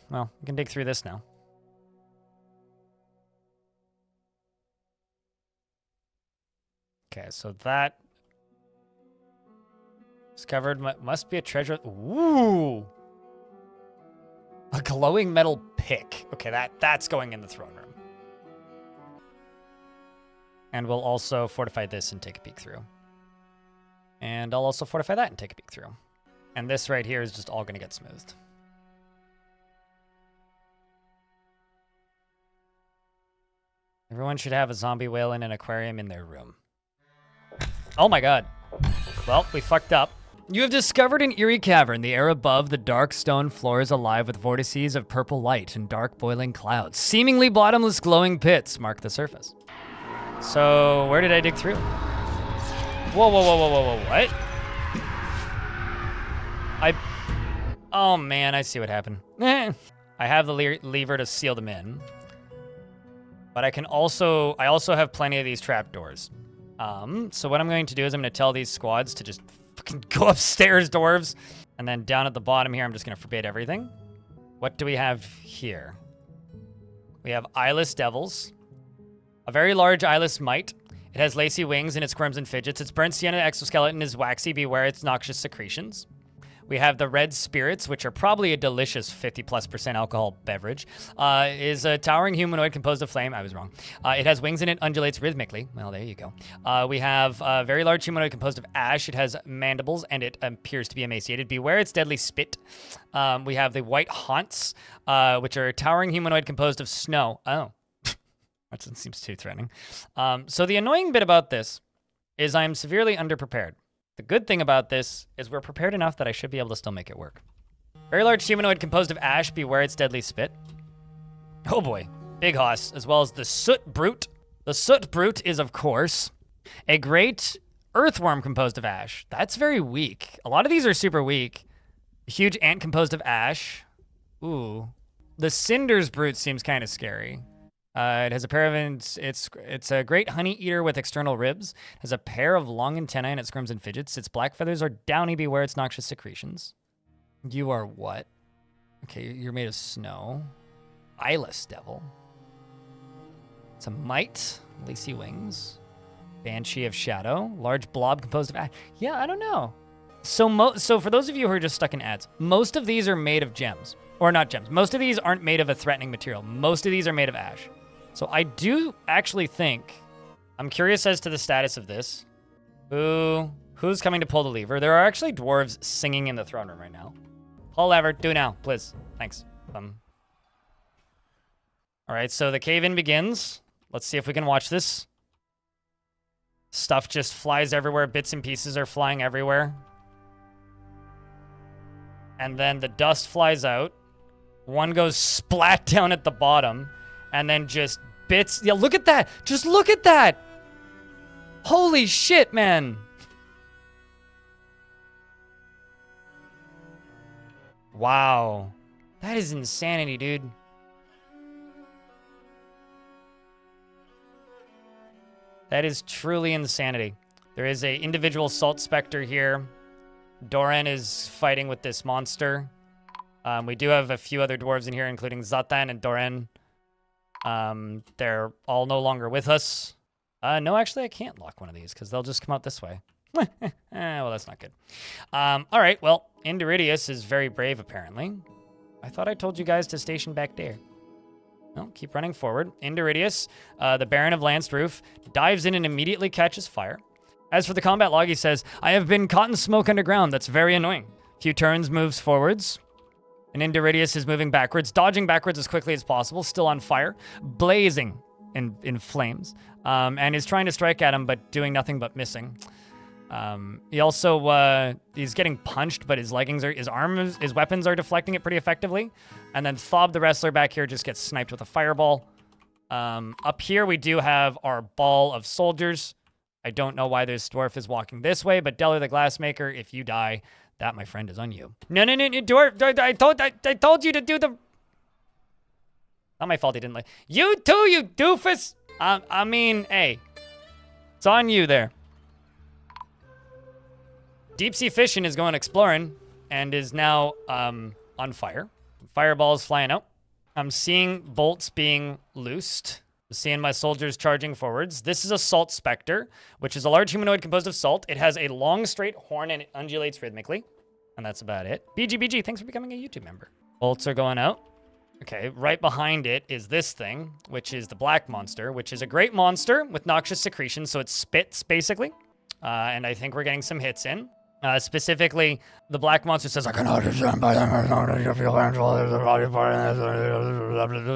Well, we can dig through this now. Okay, so that discovered must be a treasure. Ooh! A glowing metal pick. Okay, that's going in the throne room. And we'll also fortify this and take a peek through. And I'll also fortify that and take a peek through. And this right here is just all going to get smoothed. Everyone should have a zombie whale in an aquarium in their room. Oh my god. Well, we fucked up. You have discovered an eerie cavern. The air above the dark stone floor is alive with vortices of purple light and dark boiling clouds. Seemingly bottomless glowing pits mark the surface. So, where did I dig through? Whoa, whoa, whoa, whoa, whoa, whoa, what? Oh man, I see what happened. I have the lever to seal them in. But I also have plenty of these trapdoors. So what I'm going to do is I'm going to tell these squads to just fucking go upstairs, dwarves. And then down at the bottom here, I'm just going to forbid everything. What do we have here? We have eyeless devils. A very large eyeless mite. It has lacy wings and it squirms and fidgets. Its burnt sienna exoskeleton is waxy. Beware its noxious secretions. We have the red spirits, which are probably a delicious 50+% alcohol beverage. Is a towering humanoid composed of flame. I was wrong. It has wings and it undulates rhythmically. Well, there you go. We have a very large humanoid composed of ash. It has mandibles and it appears to be emaciated. Beware its deadly spit. We have the white haunts, which are a towering humanoid composed of snow. Oh, that seems too threatening. So the annoying bit about this is I'm severely underprepared. The good thing about this is we're prepared enough that I should be able to still make it work. Very large humanoid composed of ash. Beware its deadly spit. Oh boy. Big hoss, as well as the soot brute. The soot brute is, of course, a great earthworm composed of ash. That's very weak. A lot of these are super weak. A huge ant composed of ash. Ooh. The cinders brute seems kind of scary. It has a pair of, it's a great honey eater with external ribs. It has a pair of long antennae and it squirms and fidgets. Its black feathers are downy. Beware its noxious secretions. You are what? Okay, you're made of snow. Eyeless devil. It's a mite. Lacy wings. Banshee of shadow. Large blob composed of ash. Yeah, I don't know. So for those of you who are just stuck in ads, most of these are made of gems. Or not gems. Most of these aren't made of a threatening material. Most of these are made of ash. So I do actually think, I'm curious as to the status of this. Who's coming to pull the lever? There are actually dwarves singing in the throne room right now. Pull lever, do now, please. Thanks. All right, so the cave-in begins. Let's see if we can watch this. Stuff just flies everywhere. Bits and pieces are flying everywhere. And then the dust flies out. One goes splat down at the bottom. And then just bits. Yeah, look at that. Just look at that. Holy shit, man. Wow. That is insanity, dude. That is truly insanity. There is a individual salt specter here. Doran is fighting with this monster. We do have a few other dwarves in here, including Zatan and Doran. They're all no longer with us. No, actually, I can't lock one of these because they'll just come out this way. Well, that's not good. All right, well, Indiridius is very brave, apparently. I thought I told you guys to station back there. No, keep running forward. Indiridius, the Baron of Lanced Roof, dives in and immediately catches fire. As for the combat log, he says, I have been caught in smoke underground. That's very annoying. Few turns, moves forwards. And Indiridius is moving backwards, dodging backwards as quickly as possible, still on fire, blazing in flames, and is trying to strike at him, but doing nothing but missing. He also, he's getting punched, but his weapons are deflecting it pretty effectively. And then Thob, the wrestler back here, just gets sniped with a fireball. Up here, we do have our ball of soldiers. I don't know why this dwarf is walking this way, but Deller the Glassmaker, if you die, that, my friend, is on you. No, dwarf, I told you to do the... Not my fault he didn't like... You too, you doofus! I mean, hey. It's on you there. Deep sea fishing is going exploring and is now on fire. Fireballs flying out. I'm seeing bolts being loosed. I'm seeing my soldiers charging forwards. This is a salt specter, which is a large humanoid composed of salt. It has a long, straight horn and it undulates rhythmically. And that's about it. BGBG, thanks for becoming a YouTube member. Bolts are going out. Okay, right behind it is this thing, which is the black monster, which is a great monster with noxious secretion, so it spits, basically. And I think we're getting some hits in. Specifically, the black monster says, I cannot understand by them,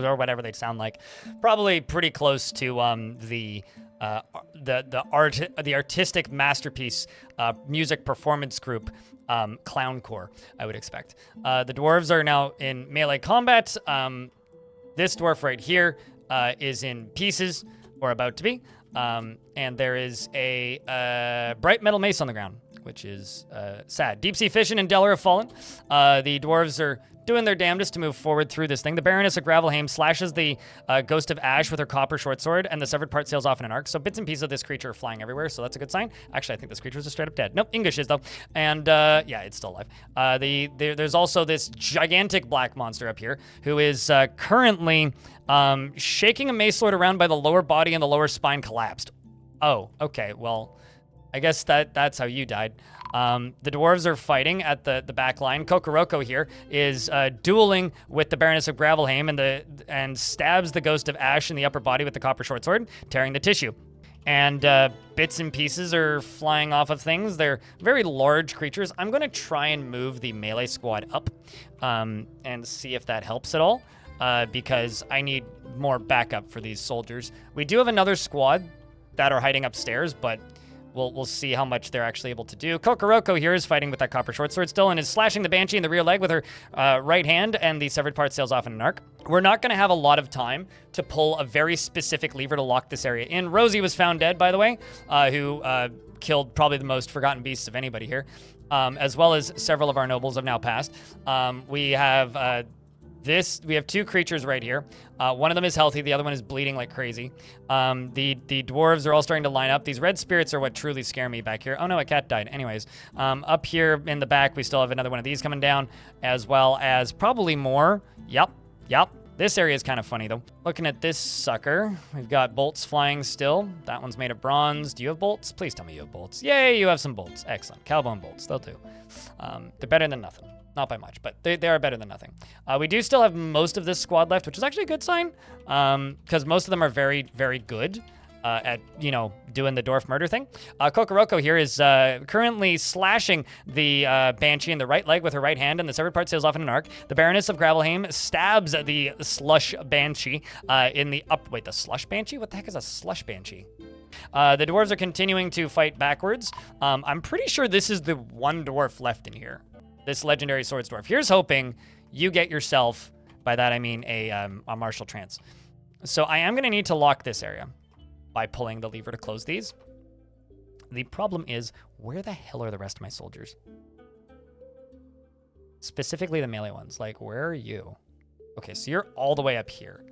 or whatever they sound like. Probably pretty close to the artistic masterpiece music performance group, Clowncore, I would expect. The dwarves are now in melee combat. This dwarf right here is in pieces, or about to be. And there is a bright metal mace on the ground, which is sad. Deep sea fishing and Deller have fallen. The dwarves are doing their damnedest to move forward through this thing. The Baroness of Gravelheim slashes the Ghost of Ash with her copper short sword, and the severed part sails off in an arc. So bits and pieces of this creature are flying everywhere, so that's a good sign. Actually, I think this creature is straight up dead. Nope, English is, though. And, yeah, it's still alive. There's also this gigantic black monster up here who is currently shaking a mace lord around by the lower body, and the lower spine collapsed. Oh, okay, well, I guess that's how you died. The dwarves are fighting at the back line. Kokoroko here is dueling with the Baroness of Gravelheim and stabs the Ghost of Ash in the upper body with the copper short sword, tearing the tissue. And bits and pieces are flying off of things. They're very large creatures. I'm going to try and move the melee squad up and see if that helps at all, because I need more backup for these soldiers. We do have another squad that are hiding upstairs, but we'll see how much they're actually able to do. Kokoroko here is fighting with that copper short sword still and is slashing the Banshee in the rear leg with her right hand, and the severed part sails off in an arc. We're not going to have a lot of time to pull a very specific lever to lock this area in. Rosie was found dead, by the way, who killed probably the most forgotten beasts of anybody here, as well as several of our nobles have now passed. We have two creatures right here. One of them is healthy, the other one is bleeding like crazy. The dwarves are all starting to line up. These red spirits are what truly scare me back here. Oh no, a cat died. Anyways, up here in the back, we still have another one of these coming down, as well as probably more. Yep. This area is kind of funny, though. Looking at this sucker, we've got bolts flying still. That one's made of bronze. Do you have bolts? Please tell me you have bolts. Yay, you have some bolts. Excellent. Cowbone bolts. They'll do. They're better than nothing. Not by much, but they are better than nothing. We do still have most of this squad left, which is actually a good sign, because most of them are very, very good at, doing the dwarf murder thing. Kokoroko here is currently slashing the Banshee in the right leg with her right hand, and the severed part sails off in an arc. The Baroness of Gravelheim stabs the slush Banshee in the up... Wait, the slush Banshee? What the heck is a slush Banshee? The dwarves are continuing to fight backwards. I'm pretty sure this is the one dwarf left in here. This legendary swords dwarf. Here's hoping you get yourself, by that I mean a martial trance. So I am going to need to lock this area by pulling the lever to close these. The problem is, where the hell are the rest of my soldiers? Specifically the melee ones. Like, where are you? Okay, so you're all the way up here.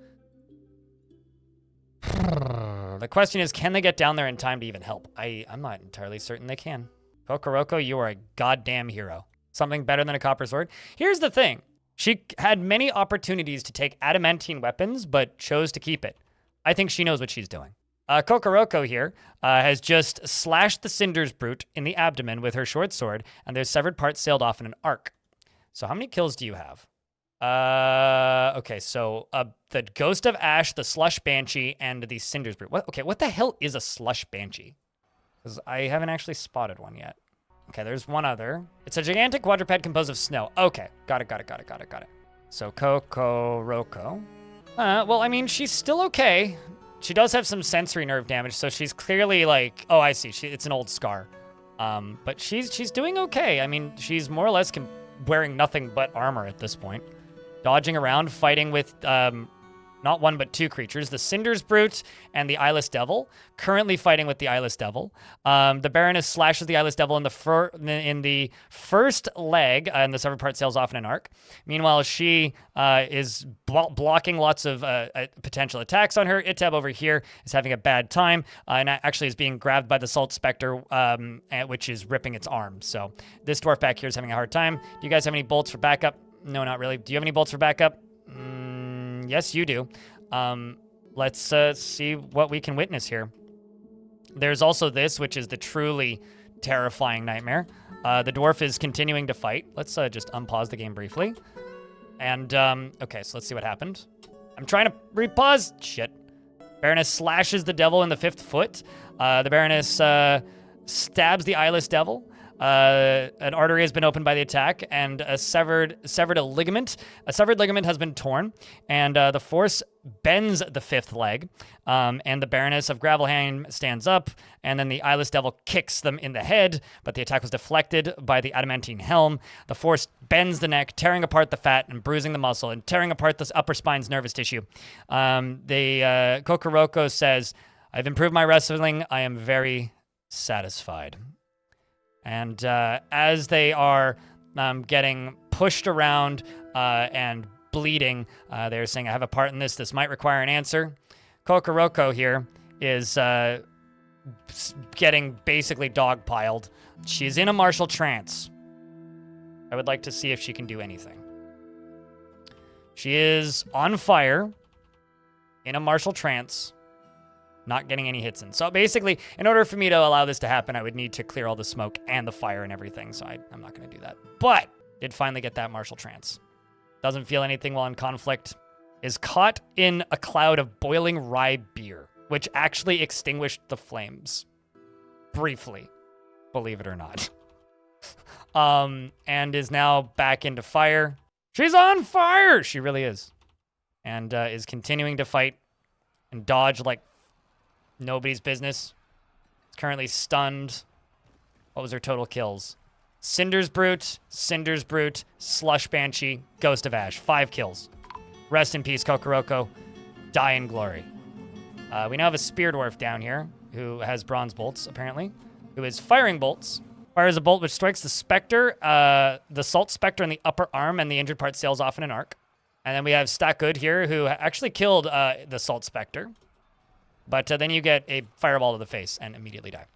The question is, can they get down there in time to even help? I'm not entirely certain they can. Kokoroko, you are a goddamn hero. Something better than a copper sword. Here's the thing. She had many opportunities to take adamantine weapons, but chose to keep it. I think she knows what she's doing. Kokoroko here has just slashed the Cinder's Brute in the abdomen with her short sword, and their severed part sailed off in an arc. So how many kills do you have? Okay, so the Ghost of Ash, the Slush Banshee, and the Cinder's Brute. What the hell is a Slush Banshee? Because I haven't actually spotted one yet. Okay, there's one other. It's a gigantic quadruped composed of snow. Okay, got it. So Kokoroko. Well, I mean, she's still okay. She does have some sensory nerve damage, so she's clearly like, oh, I see. It's an old scar. But she's doing okay. I mean, she's more or less wearing nothing but armor at this point. Dodging around, fighting with not one but two creatures, the Cinder's Brute and the Eyeless Devil, currently fighting with the Eyeless Devil. The Baroness slashes the Eyeless Devil in the first leg, and the severed part sails off in an arc. Meanwhile, she is blocking lots of potential attacks on her. Itab over here is having a bad time, and actually is being grabbed by the Salt Spectre, which is ripping its arm. So this dwarf back here is having a hard time. Do you guys have any bolts for backup? No, not really. Do you have any bolts for backup? Yes, you do. Let's see what we can witness here. There's also this, which is the truly terrifying nightmare. The dwarf is continuing to fight. Let's just unpause the game briefly. And, okay, so let's see what happened. I'm trying to repause. Shit. Baroness slashes the devil in the 5th foot. The Baroness stabs the eyeless devil. An artery has been opened by the attack, and severed a ligament. A severed ligament has been torn, and the force bends the 5th leg. And the Baroness of Gravelheim stands up, and then the eyeless devil kicks them in the head, but the attack was deflected by the adamantine helm. The force bends the neck, tearing apart the fat and bruising the muscle, and tearing apart the upper spine's nervous tissue. The Kokoroko says, "I've improved my wrestling. I am very satisfied." And as they are getting pushed around and bleeding, they're saying, "I have a part in this. This might require an answer." Kokoroko here is getting basically dogpiled. She's in a martial trance. I would like to see if she can do anything. She is on fire in a martial trance, not getting any hits in. So basically, in order for me to allow this to happen, I would need to clear all the smoke and the fire and everything. So I'm not going to do that. But did finally get that martial trance. Doesn't feel anything while in conflict. Is caught in a cloud of boiling rye beer, which actually extinguished the flames. Briefly, believe it or not. And is now back into fire. She's on fire! She really is. And is continuing to fight and dodge like nobody's business. Is currently stunned. What was her total kills? Cinder's Brute, Slush Banshee, Ghost of Ash. 5 kills. Rest in peace, Kokoroko. Die in glory. We now have a Spear Dwarf down here who has bronze bolts, apparently, who is firing bolts. Fires a bolt which strikes the Spectre, the Salt Spectre in the upper arm, and the injured part sails off in an arc. And then we have Stackgood here who actually killed the Salt Spectre. But then you get a fireball to the face and immediately die.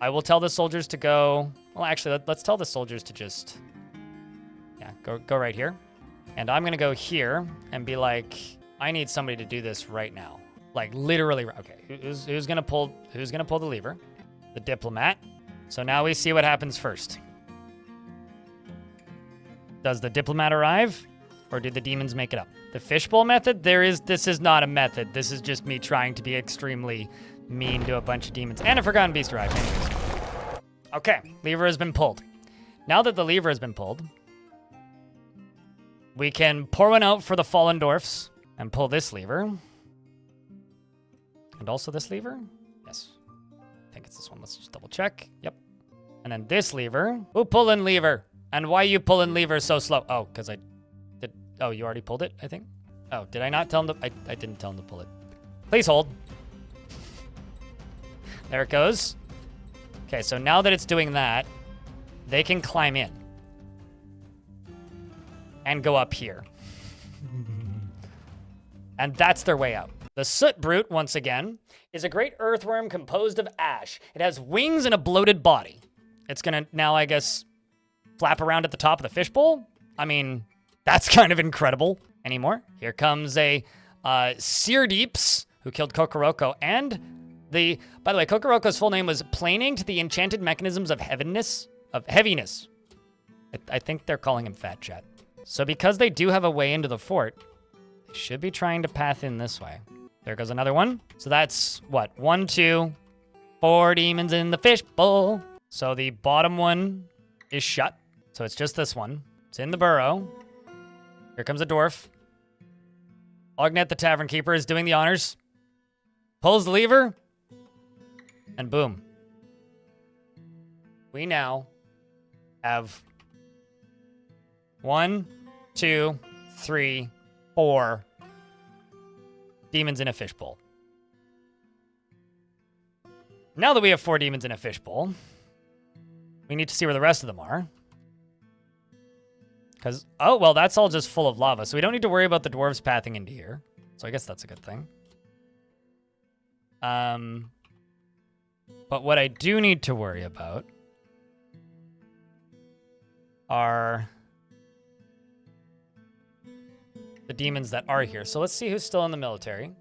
I will tell the soldiers to go... Well, actually, let's tell the soldiers to just... Yeah, go right here. And I'm going to go here and be like, I need somebody to do this right now. Like, literally... Okay, who's going to pull the lever? The diplomat. So now we see what happens first. Does the diplomat arrive? Or did the demons make it up? The fishbowl method? This is not a method. This is just me trying to be extremely mean to a bunch of demons. And a Forgotten Beast arrived, anyways. Okay, lever has been pulled. Now that the lever has been pulled, we can pour one out for the fallen dwarfs and pull this lever. And also this lever? Yes. I think it's this one. Let's just double check. Yep. And then this lever. Who pulling lever? And why you pulling lever so slow? Oh, because I did. Oh, you already pulled it, I think? Oh, did I not tell him to? I didn't tell him to pull it. Please hold. There it goes. Okay, so now that it's doing that, they can climb in. And go up here. And that's their way out. The Soot Brute, once again, is a great earthworm composed of ash. It has wings and a bloated body. It's gonna now, I guess, flap around at the top of the fishbowl. I mean, that's kind of incredible. Any more? Here comes a Seardeeps, who killed Kokoroko, and by the way, Kokoroko's full name was Planing to the Enchanted Mechanisms of Heaviness. I think they're calling him Fat Chat. So because they do have a way into the fort, they should be trying to path in this way. There goes another one. So that's, what, 1, 2, 4 demons in the fishbowl. So the bottom one is shut. So it's just this one. It's in the burrow. Here comes a dwarf. Ognet, the tavern keeper, is doing the honors. Pulls the lever. And boom. We now have 1, 2, 3, 4 demons in a fishbowl. Now that we have 4 demons in a fishbowl, we need to see where the rest of them are. Because, oh, well, that's all just full of lava, so we don't need to worry about the dwarves pathing into here. So I guess that's a good thing. But what I do need to worry about demons that are here. So let's see who's still in the military.